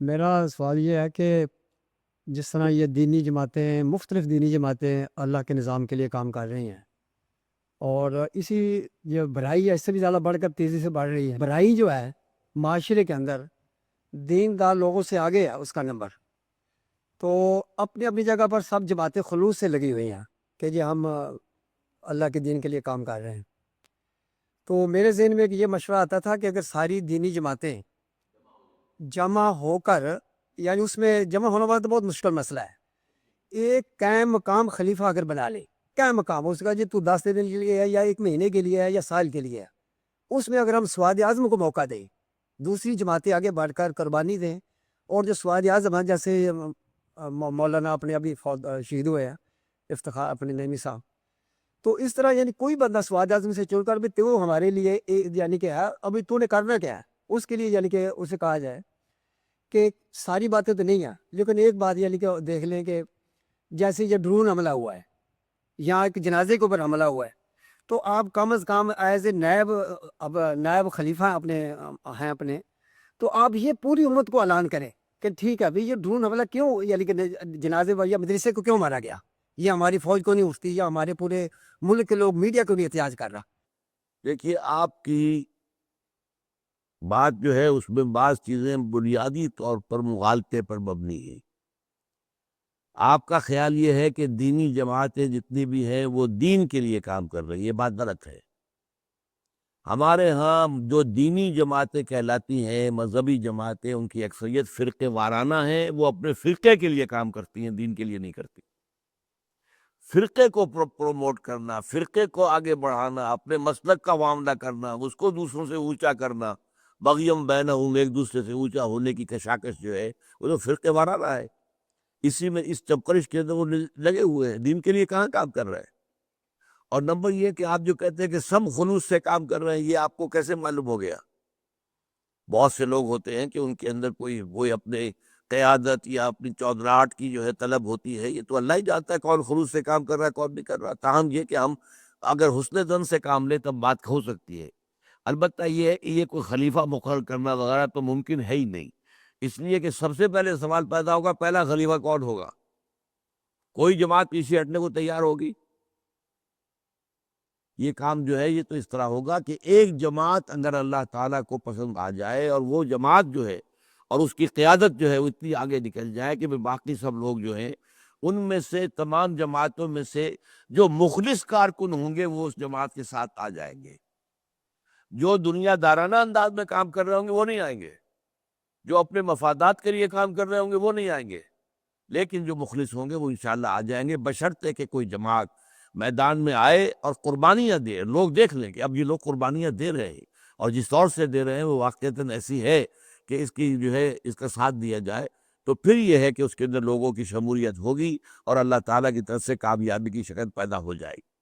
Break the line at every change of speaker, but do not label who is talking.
میرا سوال یہ ہے کہ جس طرح یہ دینی جماعتیں، مختلف دینی جماعتیں اللہ کے نظام کے لیے کام کر رہی ہیں، اور اسی یہ برائی ہے اس سے بھی زیادہ بڑھ کر تیزی سے بڑھ رہی ہے۔ برائی جو ہے معاشرے کے اندر دیندار لوگوں سے آگے ہے اس کا نمبر۔ تو اپنی اپنی جگہ پر سب جماعتیں خلوص سے لگی ہوئی ہیں کہ جی ہم اللہ کے دین کے لیے کام کر رہے ہیں۔ تو میرے ذہن میں ایک یہ مشورہ آتا تھا کہ اگر ساری دینی جماعتیں جمع ہو کر، یعنی اس میں جمع ہونا والا تو بہت مشکل مسئلہ ہے، ایک قائم مقام خلیفہ اگر بنا لے، قائم مقام اس کا جی تو 10 دن کے لیے ہے یا 1 مہینے کے لیے ہے یا سال کے لیے ہے، اس میں اگر ہم سواد اعظم کو موقع دیں، دوسری جماعتیں آگے بڑھ کر قربانی دیں، اور جو سواد اعظم ہیں جیسے مولانا اپنے ابھی شہید ہوئے ہیں افتخار اپنے نعیمی صاحب، تو اس طرح یعنی کوئی بندہ سواد اعظم سے چن کر بھی تو ہمارے لیے یعنی کہ ہے ابھی تو نے کرنا کیا ہے اس کے لیے، یعنی کہ اسے کہا جائے کہ ساری باتیں تو نہیں ہیں لیکن ایک بات یعنی کہ دیکھ لیں کہ جیسے یہ ڈرون حملہ ہوا ہے یا ایک جنازے کے اوپر حملہ ہوا ہے، تو آپ کم از کم ایز اے نائب، اب نائب خلیفہ اپنے ہیں اپنے، تو آپ یہ پوری امت کو اعلان کریں کہ ٹھیک ہے بھائی یہ ڈرون حملہ کیوں، یعنی کہ جنازے یا مدرسے کو کیوں مارا گیا، یہ ہماری فوج کو نہیں اٹھتی یا ہمارے پورے ملک کے لوگ میڈیا کو نہیں احتجاج کر رہا۔
دیکھیے آپ کی بات جو ہے اس میں بعض چیزیں بنیادی طور پر مغالطے پر مبنی ہیں۔ آپ کا خیال یہ ہے کہ دینی جماعتیں جتنی بھی ہیں وہ دین کے لیے کام کر رہی ہیں، یہ بات غلط ہے۔ ہمارے ہاں جو دینی جماعتیں کہلاتی ہیں، مذہبی جماعتیں، ان کی اکثریت فرقے وارانہ ہیں، وہ اپنے فرقے کے لیے کام کرتی ہیں، دین کے لیے نہیں کرتی۔ فرقے کو پروموٹ کرنا، فرقے کو آگے بڑھانا، اپنے مسلک کا معاملہ کرنا، اس کو دوسروں سے اونچا کرنا، بغیم بینہم، ایک دوسرے سے اونچا ہونے کی کشاکش جو ہے وہ تو فرقے وارانہ ہے۔ اسی میں اس چپکرش کے اندر وہ لگے ہوئے ہیں، دین کے لیے کہاں کام کر رہے ہیں۔ اور نمبر یہ کہ آپ جو کہتے ہیں کہ سب خلوص سے کام کر رہے ہیں، یہ آپ کو کیسے معلوم ہو گیا؟ بہت سے لوگ ہوتے ہیں کہ ان کے اندر کوئی اپنے قیادت یا اپنی چودراہٹ کی جو ہے طلب ہوتی ہے، یہ تو اللہ ہی جانتا ہے کون خلوص سے کام کر رہا ہے کون نہیں کر رہا۔ تاہم یہ کہ ہم اگر حسن ظن سے کام لیں تب بات ہو سکتی ہے۔ البتہ یہ ہے کہ یہ کوئی خلیفہ مقرر کرنا وغیرہ تو ممکن ہے ہی نہیں، اس لیے کہ سب سے پہلے سوال پیدا ہوگا پہلا خلیفہ کون ہوگا؟ کوئی جماعت پیچھے ہٹنے کو تیار ہوگی؟ یہ کام جو ہے یہ تو اس طرح ہوگا کہ ایک جماعت اگر اللہ تعالیٰ کو پسند آ جائے اور وہ جماعت جو ہے اور اس کی قیادت جو ہے وہ اتنی آگے نکل جائے کہ باقی سب لوگ جو ہیں ان میں سے، تمام جماعتوں میں سے جو مخلص کارکن ہوں گے وہ اس جماعت کے ساتھ آ جائیں گے۔ جو دنیا دارانہ انداز میں کام کر رہے ہوں گے وہ نہیں آئیں گے، جو اپنے مفادات کے لیے کام کر رہے ہوں گے وہ نہیں آئیں گے، لیکن جو مخلص ہوں گے وہ انشاءاللہ آ جائیں گے، بشرطے کہ کوئی جماعت میدان میں آئے اور قربانیاں دے۔ لوگ دیکھ لیں کہ اب یہ لوگ قربانیاں دے رہے ہیں، اور جس طور سے دے رہے ہیں وہ واقعتاً ایسی ہے کہ اس کی جو ہے اس کا ساتھ دیا جائے، تو پھر یہ ہے کہ اس کے اندر لوگوں کی شمولیت ہوگی اور اللہ تعالیٰ کی طرف سے کامیابی کی شکل پیدا ہو جائے گی۔